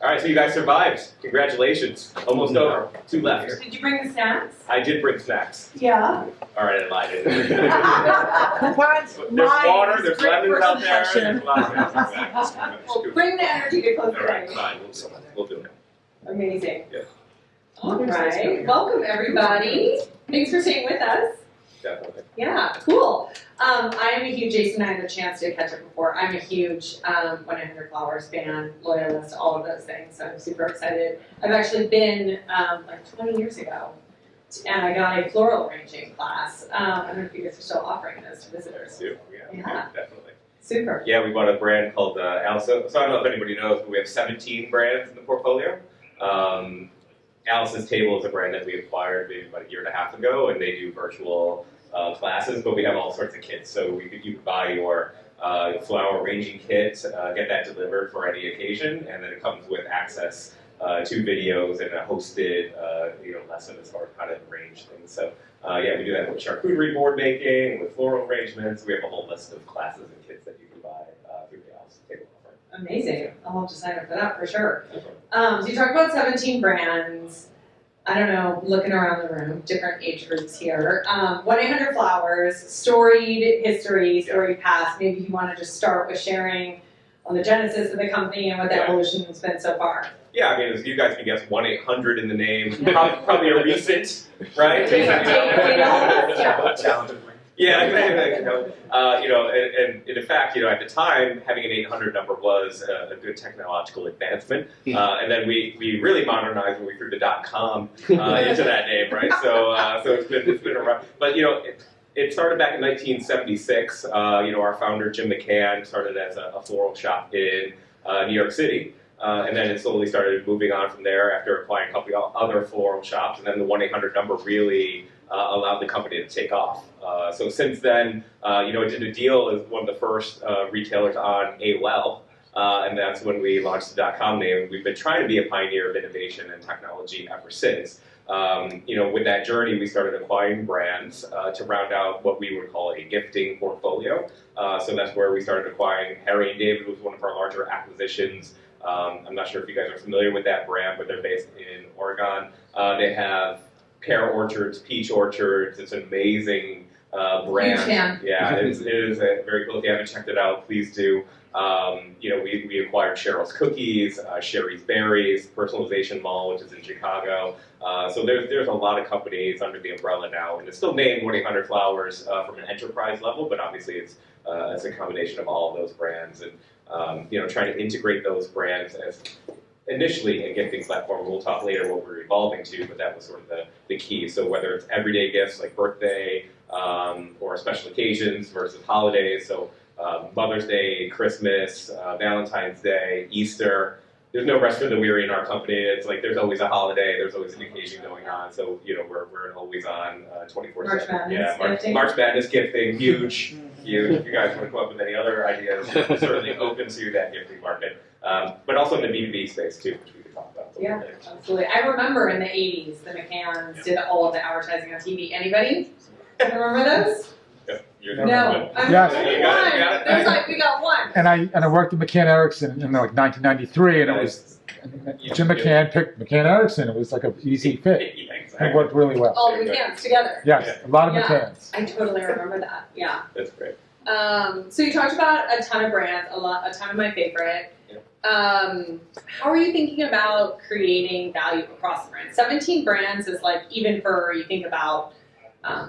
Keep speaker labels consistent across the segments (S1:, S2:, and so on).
S1: All right, so you guys survived. Congratulations. Almost over. 2 left.
S2: Did you bring the snacks?
S1: I did bring snacks.
S2: Yeah.
S1: All right, I lied.
S3: Coupons,
S1: There's water,
S3: wine,
S1: there's
S3: great
S1: lemons
S3: for
S1: out there.
S3: compassion.
S1: There's a lot of snacks.
S2: Well, bring the energy to close
S1: All right,
S2: today.
S1: fine. We'll do it.
S2: Amazing.
S1: Yeah.
S2: All right. Welcome, everybody. Thanks for staying with us.
S1: Definitely.
S2: Yeah, cool. I am a huge, Jason and I had a chance to catch up before. I'm a huge 100 Flowers fan, loyalist, all of those things. So I'm super excited. I've actually been like 20 years ago, and I got a floral arranging class. I don't know if you guys are still offering those to visitors.
S1: Yeah, definitely.
S2: Super.
S1: Yeah, we bought a brand called Alice. So I don't know if anybody knows, but we have 17 brands in the portfolio. Alice's Table is a brand that we acquired maybe about 1.5 years ago, and they do virtual classes, but we have all sorts of kits. So you could buy your flower arranging kit, get that delivered for any occasion, and then it comes with access to videos and a hosted lesson as far as how to arrange things. So yeah, we do that with charcuterie board making, with floral arrangements. We have a whole list of classes and kits that you can buy through the Alice Table offering.
S2: Amazing. I'll have to sign up for that for sure. So you talked about 17 brands. I don't know, looking around the room, different age groups here. 1-800 Flowers, storied history, storied past. Maybe you want to just start with sharing on the genesis of the company and what the evolution has been so far.
S1: Yeah, I mean, as you guys can guess, 1-800 in the name, probably a recent, right? Yeah, and in fact, at the time, having an 800 number was a good technological advancement. And then we really modernized when we threw the .com into that name, right? So it's been around. But it started back in 1976. Our founder Jim McCann started as a floral shop in New York City. And then it slowly started moving on from there after acquiring a couple of other floral shops. And then the 1-800 number really allowed the company to take off. So since then, it did a deal as one of the first retailers on AOL. And that's when we launched the .com name. We've been trying to be a pioneer of innovation and technology ever since. With that journey, we started acquiring brands to round out what we would call a gifting portfolio. So that's where we started acquiring Harry & David was one of our larger acquisitions. I'm not sure if you guys are familiar with that brand, but they're based in Oregon. They have pear orchards, peach orchards. It's an amazing brand.
S2: Huge fan.
S1: Yeah, it is very cool. If you haven't checked it out, please do. We acquired Cheryl's Cookies, Sherry's Berries, Personalization Mall, which is in Chicago. So there's a lot of companies under the umbrella now, and it's still named 1-800 Flowers from an enterprise level, but obviously it's a combination of all of those brands, and trying to integrate those brands as initially a gifting platform. We'll talk later what we're evolving to, but that was sort of the key. So whether it's everyday gifts like birthday or special occasions versus holidays, so Mother's Day, Christmas, Valentine's Day, Easter. There's no rest for the weary in our company. It's like there's always a holiday, there's always an occasion going on. So we're always on 24/7.
S2: March Madness gifting.
S1: March Madness gifting, huge. If you guys want to come up with any other ideas, we're certainly open to that gifting market. But also in the B2B space too, which we could talk about.
S2: Yeah, absolutely. I remember in the 80s, the McCanns did all of the advertising on TV. Anybody? Remember those? No. I'm
S3: Yes.
S2: one. There's like, we got one.
S3: And I worked at McCann Erickson in like 1993, and it was Jim McCann picked McCann Erickson. It was like an easy fit.
S1: Yeah, exactly.
S3: It worked really well.
S2: All the McCanns together.
S3: Yes, a lot of
S2: Yeah.
S3: McCanns.
S2: I totally remember that. Yeah.
S1: That's great.
S2: So you talked about a ton of brands, a ton of my favorite. How are you thinking about creating value across the brands? 17 brands is like, even for, you think about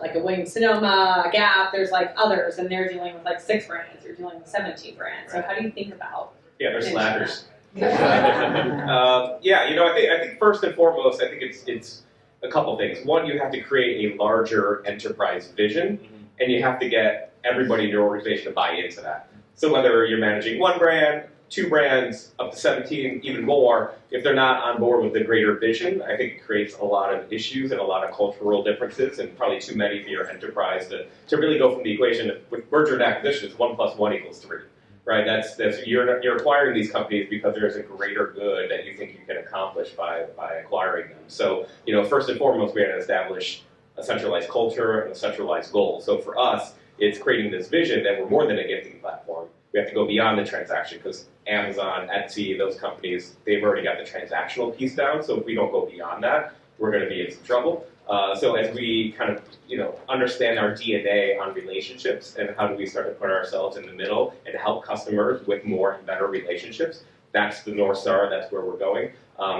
S2: like a Williams-Sonoma, a Gap, there's like others, and they're dealing with like 6 brands, you're dealing with 17 brands. So how do you think about?
S1: Yeah, there's slackers.
S2: Yeah.
S1: I think first and foremost, I think it's a couple things. One, you have to create a larger enterprise vision, and you have to get everybody in your organization to buy into that. So whether you're managing 1 brand, 2 brands, up to 17, even more, if they're not on board with the greater vision, I think it creates a lot of issues and a lot of cultural differences, and probably too many for your enterprise to really go from the equation. With merger and acquisitions, 1 + 1 = 3. Right, that's you're acquiring these companies because there's a greater good that you think you can accomplish by acquiring them. So, first and foremost, we had to establish a centralized culture and a centralized goal. So for us, it's creating this vision that we're more than a gifting platform. We have to go beyond the transaction, because Amazon, Etsy, those companies, they've already got the transactional piece down. So if we don't go beyond that, we're going to be in some trouble. So as we kind of, understand our DNA on relationships and how do we start to put ourselves in the middle and help customers with more and better relationships, that's the North Star, that's where we're going.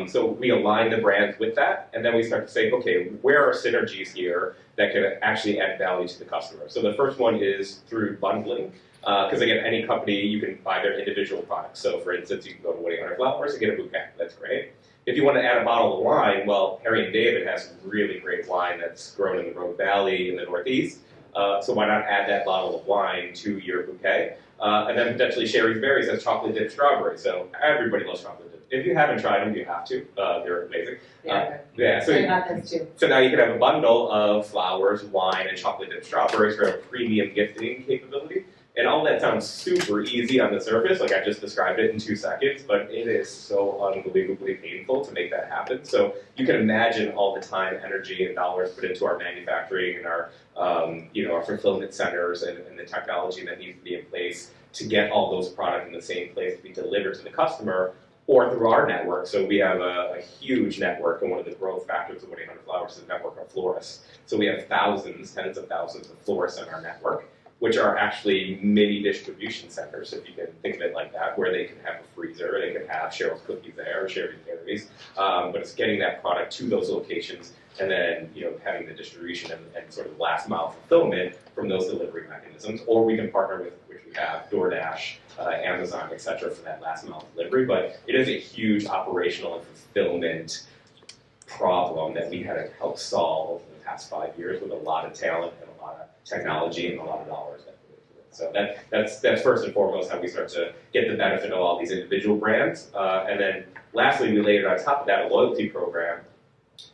S1: So we align the brands with that, and then we start to say, okay, where are synergies here that can actually add value to the customer? So the first one is through bundling. Because again, any company, you can buy their individual products. So for instance, you can go to 1-800-Flowers and get a bouquet. That's great. If you want to add a bottle of wine, well, Harry and David has really great wine that's grown in the Rogue Valley in the Northeast. So why not add that bottle of wine to your bouquet? And then potentially Sherry's Berries has chocolate dipped strawberries. So everybody loves chocolate dip. If you haven't tried them, you have to. They're amazing. So
S2: I got those too.
S1: So now you can have a bundle of flowers, wine, and chocolate dipped strawberries for a premium gifting capability. And all that sounds super easy on the surface, like I just described it in 2 seconds, but it is so unbelievably painful to make that happen. So you can imagine all the time, energy, and dollars put into our manufacturing and our, our fulfillment centers and the technology that needs to be in place to get all those products in the same place to be delivered to the customer or through our network. So we have a huge network, and one of the growth factors of 1-800-Flowers is a network of florists. So we have thousands, tens of thousands of florists in our network, which are actually mini distribution centers, if you can think of it like that, where they can have a freezer, they can have Cheryl's cookies there, or Sherry's Berries, but it's getting that product to those locations, and then having the distribution and sort of last mile fulfillment from those delivery mechanisms. Or we can partner with, which we have, DoorDash, Amazon, etc., for that last mile delivery. But it is a huge operational and fulfillment problem that we had to help solve over the past 5 years with a lot of talent and a lot of technology and a lot of dollars that go into it. So that's first and foremost how we start to get the benefit of all these individual brands. And then lastly, we layered on top of that a loyalty program,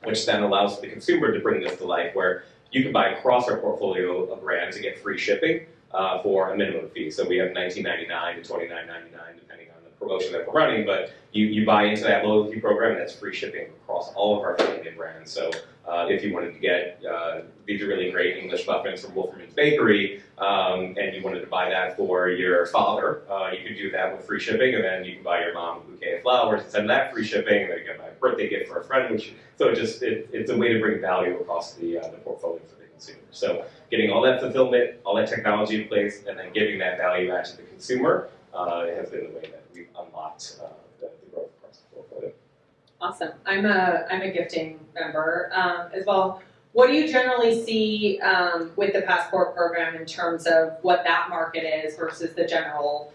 S1: which then allows the consumer to bring this to life, where you can buy across our portfolio of brands and get free shipping for a minimum fee. So we have $19.99 to $29.99, depending on the promotion that we're running, but you buy into that loyalty program, and that's free shipping across all of our family of brands. So if you wanted to get these are really great English muffins from Wolferman's Bakery, and you wanted to buy that for your father, you could do that with free shipping, and then you can buy your mom a bouquet of flowers and send that free shipping, and then you can buy a birthday gift for a friend. So it's a way to bring value across the portfolio for the consumer. So getting all that fulfillment, all that technology in place, and then giving that value back to the consumer has been the way that we've unlocked the growth across the portfolio.
S2: Awesome. I'm a gifting member as well. What do you generally see with the Passport program in terms of what that market is versus the general,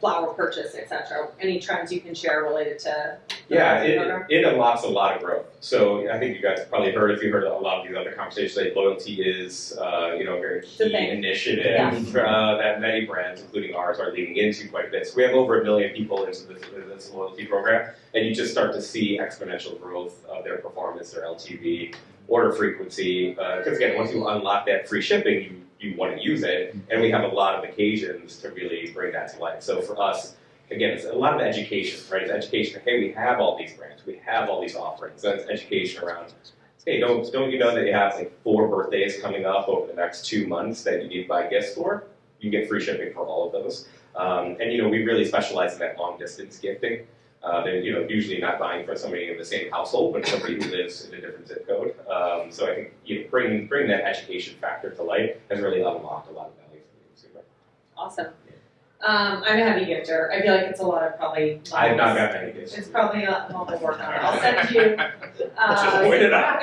S2: flower purchase, etc.? Any trends you can share related to?
S1: Yeah, it unlocks a lot of growth. So I think you guys probably heard, if you heard a lot of these other conversations, like loyalty is a very key initiative that many brands, including ours, are leading into quite a bit. So we have over 1 million people into this loyalty program, and you just start to see exponential growth of their performance, their LTV, order frequency. Because again, once you unlock that free shipping, you want to use it, and we have a lot of occasions to really bring that to life. So for us, again, it's a lot of education, right? It's education. Hey, we have all these brands, we have all these offerings. So it's education around, hey, don't you know that you have like 4 birthdays coming up over the next 2 months that you need to buy gifts for? You get free shipping for all of those. And we really specialize in that long distance gifting. They're usually not buying for somebody in the same household, but somebody who lives in a different zip code. So I think bring that education factor to life has really unlocked a lot of value for the consumer.
S2: Awesome. I'm a heavy gifter. I feel like it's a lot of probably.
S1: I've not got many gifts.
S2: It's probably a lot of work on it. I'll send you.
S1: Let's just point it out.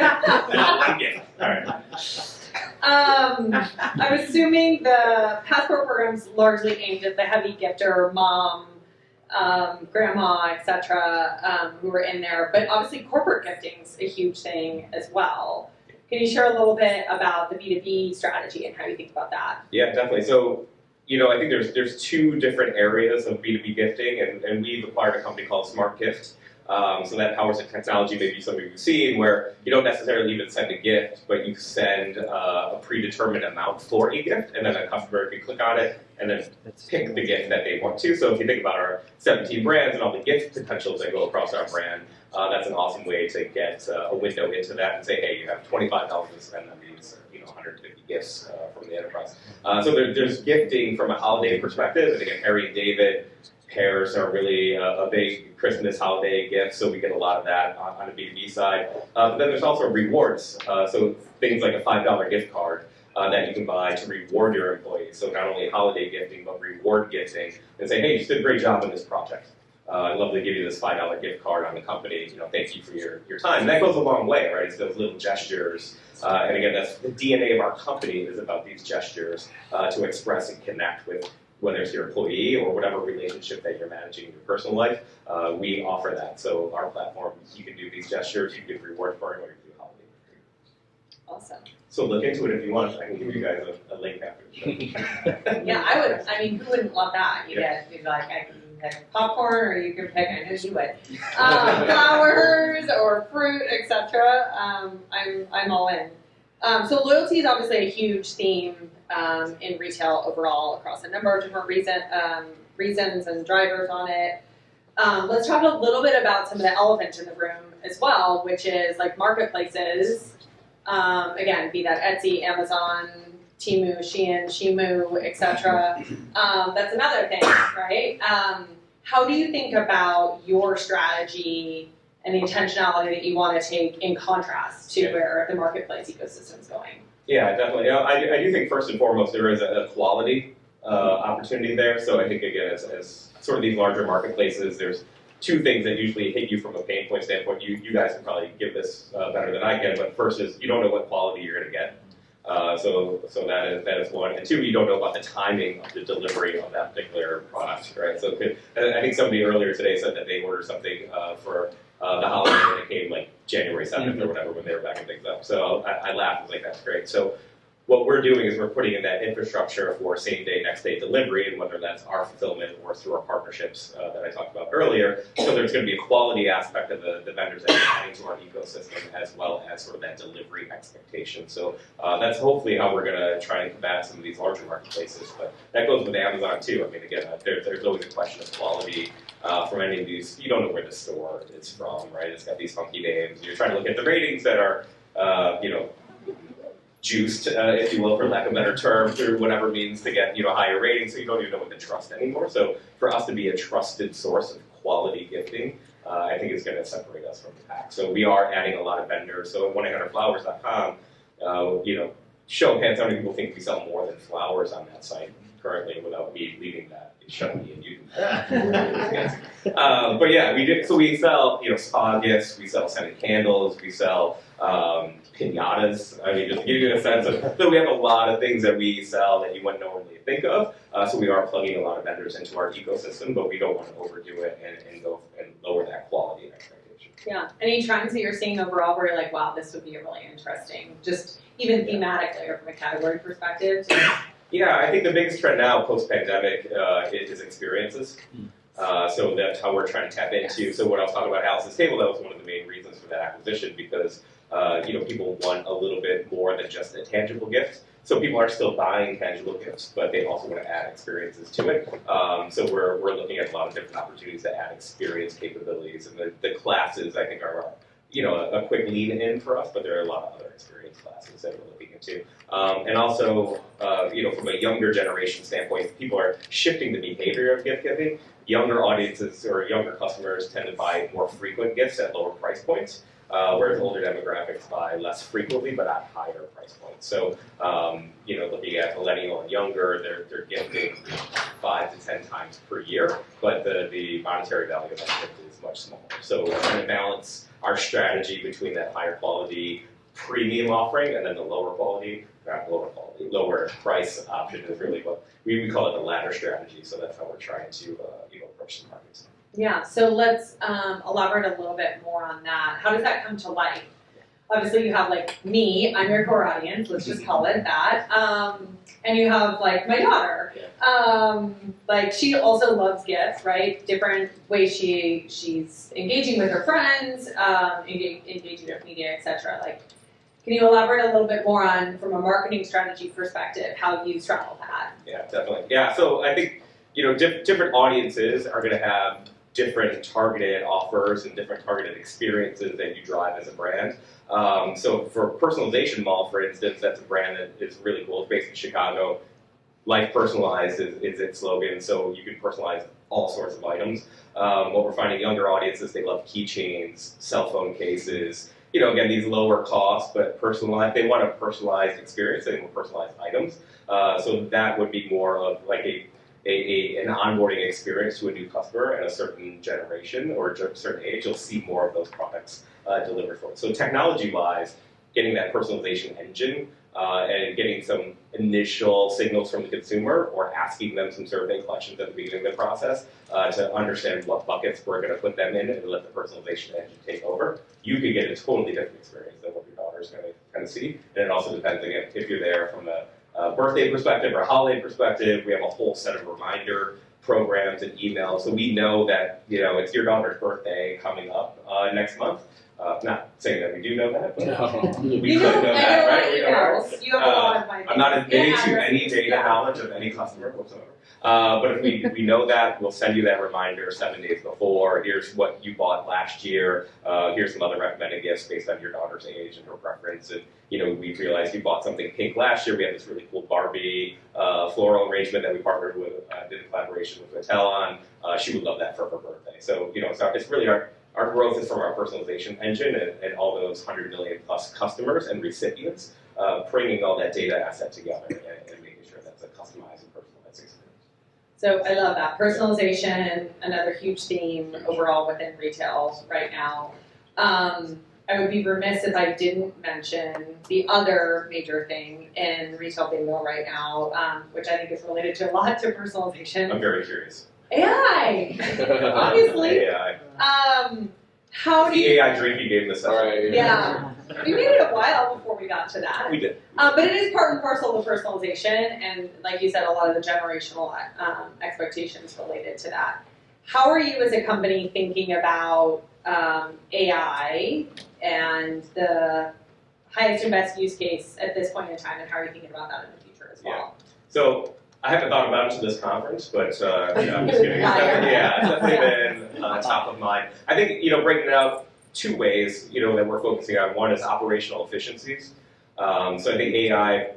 S1: Not one gift. All right.
S2: I'm assuming the Passport program's largely aimed at the heavy gifter, mom, grandma, etc., who are in there. But obviously, corporate gifting's a huge thing as well. Can you share a little bit about the B2B strategy and how you think about that?
S1: Yeah, definitely. So, I think there's 2 different areas of B2B gifting, and we've acquired a company called Smart Gift. So that powers the technology maybe some of you have seen, where you don't necessarily even send a gift, but you send a predetermined amount for a gift, and then a customer can click on it and then pick the gift that they want to. So if you think about our 17 brands and all the gift potentials that go across our brand, that's an awesome way to get a window into that and say, hey, you have $25 to spend on these, 150 gifts from the enterprise. So there's gifting from a holiday perspective, and again, Harry and David pairs are really a big Christmas holiday gift, so we get a lot of that on the B2B side. But then there's also rewards, so things like a $5 gift card that you can buy to reward your employees. So not only holiday gifting, but reward gifting, and say, hey, you did a great job on this project. I'd love to give you this $5 gift card on the company. Thank you for your time. And that goes a long way, right? It's those little gestures. And again, that's the DNA of our company is about these gestures to express and connect with whether it's your employee or whatever relationship that you're managing in your personal life. We offer that. So our platform, you can do these gestures, you can do reward program, or you can do holiday.
S2: Awesome.
S1: So look into it if you want. I can give you guys a link after the show.
S2: Yeah, I would. I mean, who wouldn't want that? You get like I can pick popcorn, or you can pick. I know you would. Flowers or fruit, etc. I'm all in. So loyalty is obviously a huge theme in retail overall across a number of different reasons and drivers on it. Let's talk a little bit about some of the elephant in the room as well, which is like marketplaces. Again, be that Etsy, Amazon, Temu, Shein, Shimu, etc. That's another thing, right? How do you think about your strategy and the intentionality that you want to take in contrast to where the marketplace ecosystem is going?
S1: Yeah, definitely. I do think first and foremost there is a quality opportunity there. So I think again, as sort of these larger marketplaces, there's two things that usually hit you from a pain point standpoint. You guys can probably give this better than I can, but first is you don't know what quality you're going to get. So that is one. And two, you don't know about the timing of the delivery of that particular product, right? So I think somebody earlier today said that they ordered something for the holiday and it came like January 7th or whatever when they were backing things up. So I laughed. I was like, that's great. So what we're doing is we're putting in that infrastructure for same day, next day delivery, and whether that's our fulfillment or through our partnerships that I talked about earlier. So there's going to be a quality aspect of the vendors that are adding to our ecosystem as well as sort of that delivery expectation. So that's hopefully how we're going to try and combat some of these larger marketplaces. But that goes with Amazon too. I mean, again, there's always a question of quality from any of these. You don't know where the store is from, right? It's got these funky names. You're trying to look at the ratings that are, juiced, if you will, for lack of a better term, through whatever means to get higher ratings, so you don't even know what to trust anymore. So for us to be a trusted source of quality gifting, I think is going to separate us from the pack. So we are adding a lot of vendors. So at 1-800flowers.com, show of hands how many people think we sell more than flowers on that site currently without me leaving that. Shut me and you. But yeah, we do. So we sell, spa gifts. We sell scented candles. We sell pinatas. I mean, just to give you a sense of. So we have a lot of things that we sell that you wouldn't normally think of. So we are plugging a lot of vendors into our ecosystem, but we don't want to overdo it and go and lower that quality and expectation.
S2: Yeah. Any trends that you're seeing overall where you're like, wow, this would be really interesting, just even thematically or from a category perspective?
S1: Yeah, I think the biggest trend now, post-pandemic, is experiences. So that's how we're trying to tap into. So what I was talking about Alice's Table, that was one of the main reasons for that acquisition because, people want a little bit more than just a tangible gift. So people are still buying tangible gifts, but they also want to add experiences to it. So we're looking at a lot of different opportunities to add experience capabilities. And the classes, I think, are a quick lean in for us, but there are a lot of other experience classes that we're looking into. And also, from a younger generation standpoint, people are shifting the behavior of gift giving. Younger audiences or younger customers tend to buy more frequent gifts at lower price points, whereas older demographics buy less frequently but at higher price points. So, looking at millennial and younger, they're gifting 5 to 10 times per year, but the monetary value of that gift is much smaller. So we're trying to balance our strategy between that higher quality premium offering and then the lower price option is really what we call it the ladder strategy. So that's how we're trying to approach the markets.
S2: Yeah, so let's elaborate a little bit more on that. How does that come to life? Obviously you have like me, I'm your core audience, let's just call it that. And you have like my daughter. Like she also loves gifts, right? Different ways she's engaging with her friends, engaging with media, etc. Like, can you elaborate a little bit more on, from a marketing strategy perspective, how you straddle that?
S1: Yeah, definitely. Yeah, so I think different audiences are going to have different targeted offers and different targeted experiences that you drive as a brand. So for Personalization Mall, for instance, that's a brand that is really cool. It's based in Chicago. Life personalized is its slogan, so you can personalize all sorts of items. What we're finding younger audiences, they love keychains, cell phone cases, again, these lower cost, but personalized. They want a personalized experience, they want personalized items. So that would be more of like an onboarding experience to a new customer at a certain generation or a certain age. You'll see more of those products delivered for it. So technology-wise, getting that personalization engine and getting some initial signals from the consumer or asking them some survey questions at the beginning of the process to understand what buckets we're going to put them in and let the personalization engine take over, you could get a totally different experience than what your daughter is going to kind of see. And it also depends, again, if you're there from a birthday perspective or a holiday perspective. We have a whole set of reminder programs and emails, so we know that it's your daughter's birthday coming up next month. Not saying that we do know that, but we could know that, right? We know that.
S2: You have a lot of my
S1: I'm not admitting to any data knowledge of any customer whatsoever. But if we know that, we'll send you that reminder 7 days before. Here's what you bought last year. Here's some other recommended gifts based on your daughter's age and her preference. And we realized you bought something pink last year. We had this really cool Barbie floral arrangement that we partnered with, did a collaboration with Mattel on. She would love that for her birthday. So so it's really our growth is from our personalization engine and all those 100 million plus customers and recipients, bringing all that data asset together and making sure that's a customized and personalized experience.
S2: So I love that. Personalization, another huge theme overall within retail right now. I would be remiss if I didn't mention the other major thing in retail bingo right now, which I think is related to a lot to personalization.
S1: I'm very curious.
S2: AI, obviously.
S1: AI.
S2: How do you?
S1: The AI drink you gave us.
S4: Right.
S2: Yeah, we made it a while before we got to that.
S1: We did.
S2: But it is part and parcel of personalization, and like you said, a lot of the generational expectations related to that. How are you as a company thinking about AI and the highest and best use case at this point in time, and how are you thinking about that in the future as well?
S1: So I haven't thought about it to this conference, but I'm just kidding. It's definitely been top of mind. I think breaking it out two ways that we're focusing on. One is operational efficiencies. So I think AI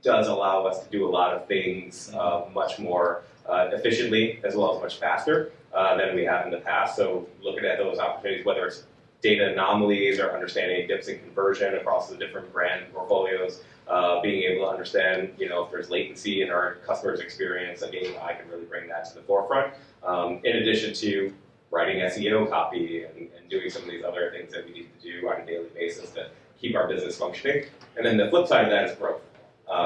S1: does allow us to do a lot of things much more efficiently as well as much faster than we have in the past. So looking at those opportunities, whether it's data anomalies or understanding dips in conversion across the different brand portfolios, being able to understand, if there's latency in our customers' experience, again, I can really bring that to the forefront. In addition to writing SEO copy and doing some of these other things that we need to do on a daily basis to keep our business functioning. And then the flip side of that is growth.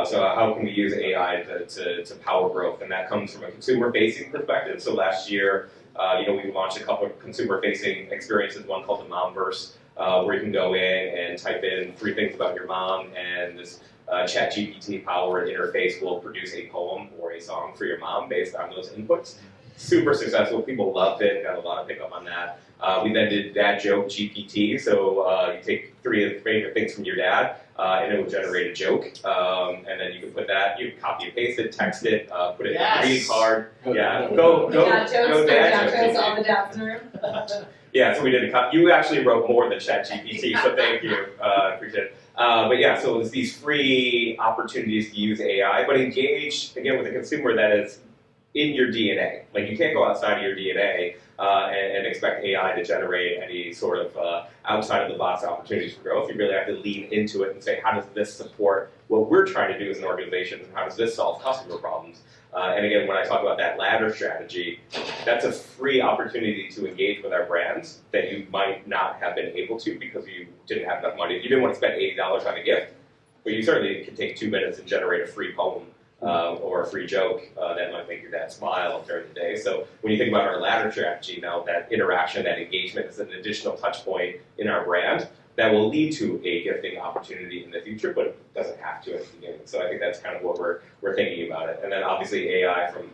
S1: So how can we use AI to power growth? And that comes from a consumer-facing perspective. So last year, we launched a couple of consumer-facing experiences, one called the Momverse, where you can go in and type in 3 things about your mom, and this ChatGPT-powered interface will produce a poem or a song for your mom based on those inputs. Super successful. People loved it. Got a lot of pickup on that. We then did Dad Joke GPT. So you take 3 of the favorite things from your dad, and it will generate a joke. And then you can put that, you can copy and paste it, text it, put it in a greeting card. Yeah, go
S2: Dad
S1: Dad
S2: jokes,
S1: Joke.
S2: all the dads in the room.
S1: Yeah, so we did you actually wrote more than ChatGPT, so thank you. Appreciate it. But yeah, so it's these free opportunities to use AI, but engage, again, with a consumer that is in your DNA. Like, you can't go outside of your DNA and expect AI to generate any sort of outside of the box opportunities for growth. You really have to lean into it and say, how does this support what we're trying to do as an organization, and how does this solve customer problems? And again, when I talk about that ladder strategy, that's a free opportunity to engage with our brands that you might not have been able to because you didn't have enough money. You didn't want to spend $80 on a gift, but you certainly could take 2 minutes and generate a free poem or a free joke that might make your dad smile during the day. So when you think about our ladder strategy now, that interaction, that engagement is an additional touch point in our brand that will lead to a gifting opportunity in the future, but it doesn't have to at the beginning. So I think that's kind of what we're thinking about it. And then obviously AI from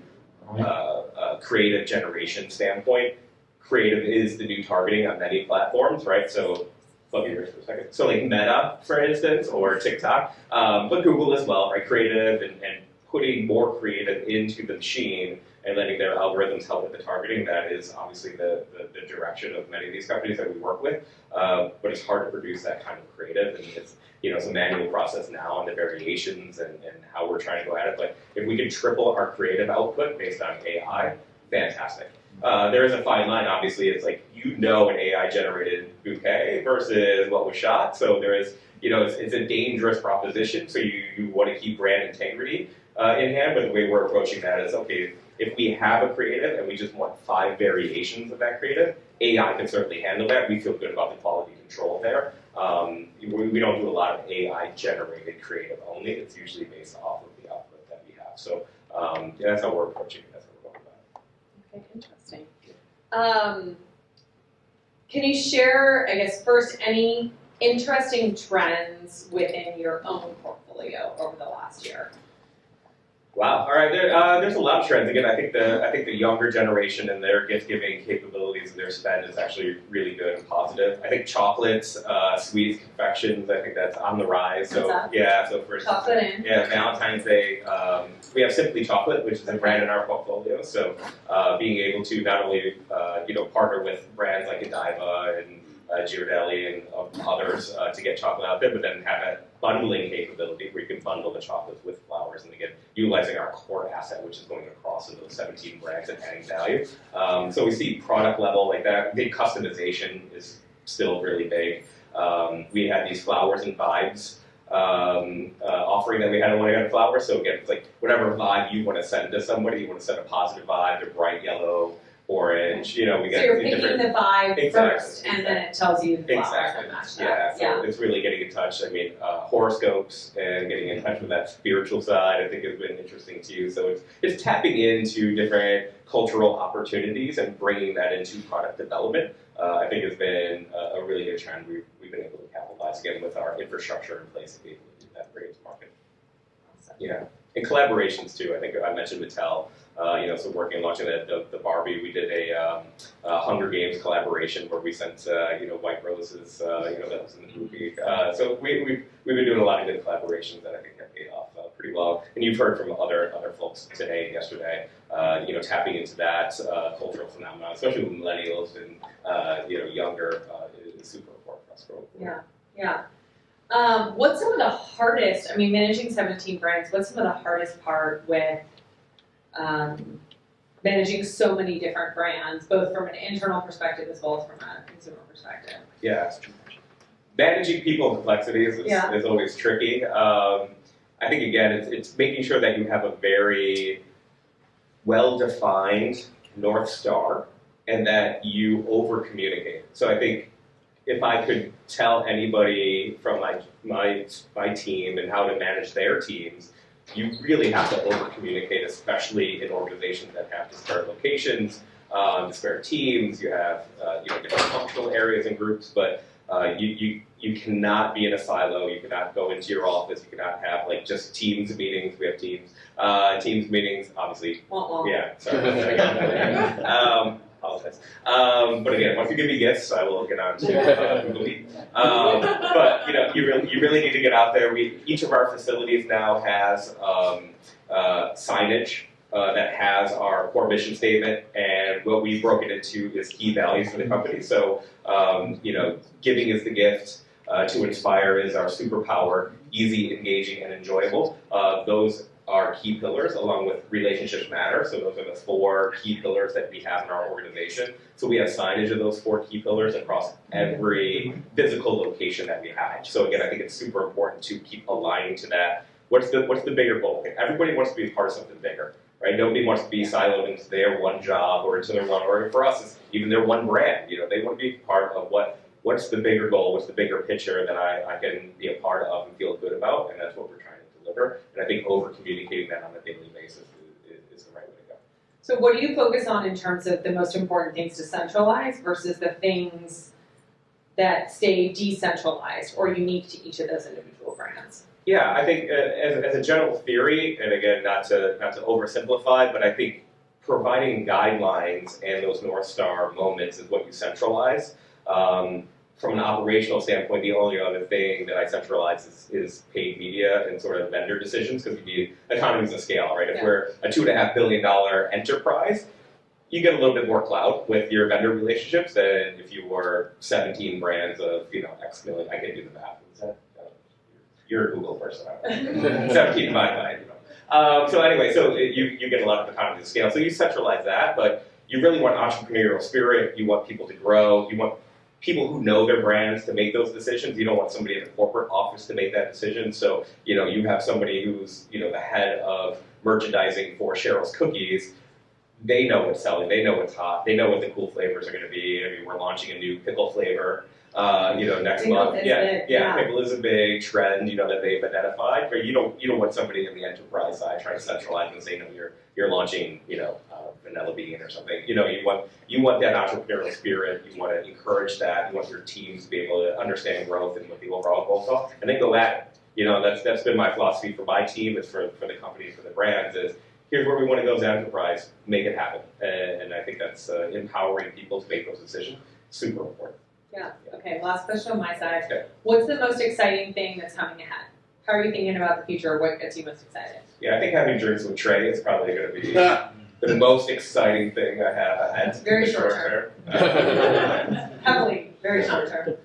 S1: a creative generation standpoint, creative is the new targeting on many platforms, right? So flip yours for a second. So like Meta, for instance, or TikTok, but Google as well, right? Creative and putting more creative into the machine and letting their algorithms help with the targeting. That is obviously the direction of many of these companies that we work with. But it's hard to produce that kind of creative, and it's a manual process now on the variations and how we're trying to go at it. But if we can triple our creative output based on AI, fantastic. There is a fine line, obviously. It's like, an AI-generated bouquet versus what was shot. So there is, it's a dangerous proposition. So you want to keep brand integrity in hand. But the way we're approaching that is, okay, if we have a creative and we just want 5 variations of that creative, AI can certainly handle that. We feel good about the quality control there. We don't do a lot of AI-generated creative only. It's usually based off of the output that we have. So that's how we're approaching it. That's how we're going about it.
S2: Okay, interesting. Can you share, I guess, first, any interesting trends within your own portfolio over the last year?
S1: Wow. All right. There's a lot of trends. Again, I think the younger generation and their gift-giving capabilities and their spend is actually really good and positive. I think chocolates, sweets, confections, I think that's on the rise. So yeah. So for
S2: chocolate in.
S1: Yeah, Valentine's Day, we have Simply Chocolate, which is a brand in our portfolio. So being able to not only partner with brands like Godiva and Ghirardelli and others to get chocolate out there, but then have that bundling capability where you can bundle the chocolates with flowers, and again, utilizing our core asset, which is going across those 17 brands and adding value. So we see product level like that. Big customization is still really big. We had these flowers and vibes offering that we had on One Again Flowers. So again, it's like whatever vibe you want to send to somebody, you want to send a positive vibe, they're bright yellow, orange, we got
S2: so you're picking the vibe first, and then it tells you the flowers that match that.
S1: Yeah, so it's really getting in touch. I mean, horoscopes and getting in touch with that spiritual side, I think, has been interesting too. So it's tapping into different cultural opportunities and bringing that into product development. I think has been a really good trend. We've been able to capitalize again with our infrastructure in place to be able to do that, bring it to market.
S2: Awesome.
S1: Yeah, and collaborations too. I think I mentioned Mattel. So working, launching the Barbie, we did a Hunger Games collaboration where we sent, white roses, that was in the movie. So we've been doing a lot of good collaborations that I think have paid off pretty well. And you've heard from other folks today and yesterday, tapping into that cultural phenomenon, especially with millennials and, younger, is super important for us growing forward.
S2: Yeah. What's some of the hardest, managing 17 brands, what's some of the hardest part with managing so many different brands, both from an internal perspective as well as from a consumer perspective?
S1: Yeah, managing people and complexities is always tricky. I think, again, it's making sure that you have a very well-defined North Star and that you over-communicate. So I think if I could tell anybody from my team and how to manage their teams, you really have to over-communicate, especially in organizations that have disparate locations, disparate teams. You have different functional areas and groups, but you cannot be in a silo. You cannot go into your office. You cannot have just teams meetings. We have teams meetings, obviously. Yeah, sorry. Apologize. But again, once you give me gifts, I will get on to Google Meet. But you really need to get out there. Each of our facilities now has signage that has our core mission statement, and what we've broken into is key values for the company. So giving is the gift. To inspire is our superpower. Easy, engaging, and enjoyable. Those are key pillars, along with relationships matter. So those are the 4 key pillars that we have in our organization. So we have signage of those 4 key pillars across every physical location that we have. So again, I think it's super important to keep aligning to that. What's the bigger goal? Everybody wants to be part of something bigger, right? Nobody wants to be siloed into their one job or into their one, or for us, it's even their one brand. They want to be part of what's the bigger goal, what's the bigger picture that I can be a part of and feel good about, and that's what we're trying to deliver. And I think over-communicating that on a daily basis is the right way to go.
S2: So what do you focus on in terms of the most important things to centralize versus the things that stay decentralized or unique to each of those individual brands?
S1: Yeah, I think as a general theory, and again, not to oversimplify, but I think providing guidelines and those North Star moments is what you centralize. from an operational standpoint, the only other thing that I centralize is paid media and sort of vendor decisions, because you need economies of scale, right? If we're a $2.5 billion enterprise, you get a little bit more clout with your vendor relationships than if you were 17 brands of, X million. I can do the math. Is that, you're a Google person. 17 divided by, so anyway, so you get a lot of economies of scale. So you centralize that, but you really want entrepreneurial spirit. You want people to grow. You want people who know their brands to make those decisions. You don't want somebody in a corporate office to make that decision. So, you have somebody who's, the head of merchandising for Cheryl's Cookies. They know what's selling. They know what's hot. They know what the cool flavors are going to be. I mean, we're launching a new pickle flavor, next month. Pickle is a big trend, that they've identified. But you don't want somebody in the enterprise side trying to centralize and say, no, you're launching, vanilla bean or something. You want that entrepreneurial spirit. You want to encourage that. You want your teams to be able to understand growth and what the overall goals are, and then go at it. That's been my philosophy for my team, is for the companies, for the brands, is here's where we want to go as an enterprise, make it happen. And I think that's empowering people to make those decisions, super important.
S2: Yeah, okay, last question on my side.
S1: Okay.
S2: What's the most exciting thing that's coming ahead? How are you thinking about the future? What gets you most excited?
S1: Yeah, I think having drinks with Trey is probably going to be the most exciting thing I have ahead.
S2: Very short term. Heavily, very short term.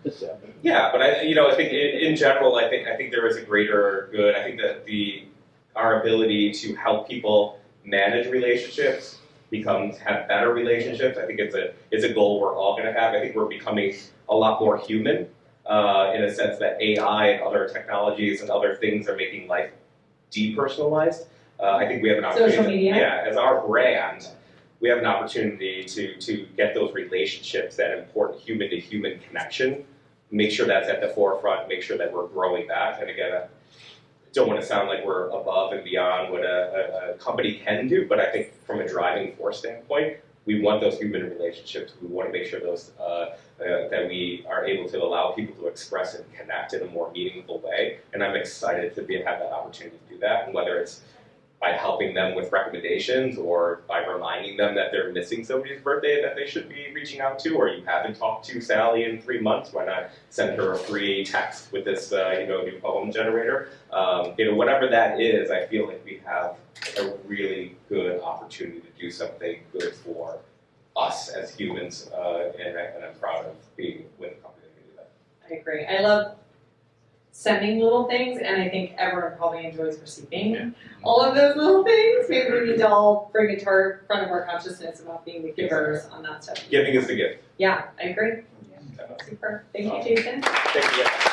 S1: Yeah, but I think in general, I think there is a greater good. I think that our ability to help people manage relationships, have better relationships. I think it's a goal we're all going to have. I think we're becoming a lot more human in a sense that AI and other technologies and other things are making life depersonalized. I think we have an opportunity.
S2: Social media.
S1: Yeah, as our brand, we have an opportunity to get those relationships, that important human-to-human connection, make sure that's at the forefront, make sure that we're growing that. And again, I don't want to sound like we're above and beyond what a company can do, but I think from a driving force standpoint, we want those human relationships. We want to make sure that we are able to allow people to express and connect in a more meaningful way. And I'm excited to have that opportunity to do that. And whether it's by helping them with recommendations, or by reminding them that they're missing somebody's birthday that they should be reaching out to, or you haven't talked to Sally in 3 months, why not send her a free text with this new poem generator? Whatever that is, I feel like we have a really good opportunity to do something good for us as humans, and I'm proud of being with a company that can do that.
S2: I agree. I love sending little things, and I think everyone probably enjoys receiving all of those little things. Maybe we need to all bring it to our front of our consciousness about being the givers on that stuff.
S1: Giving is the gift.
S2: Yeah, I agree. Yeah. Super. Thank you, Jason.
S1: Thank you.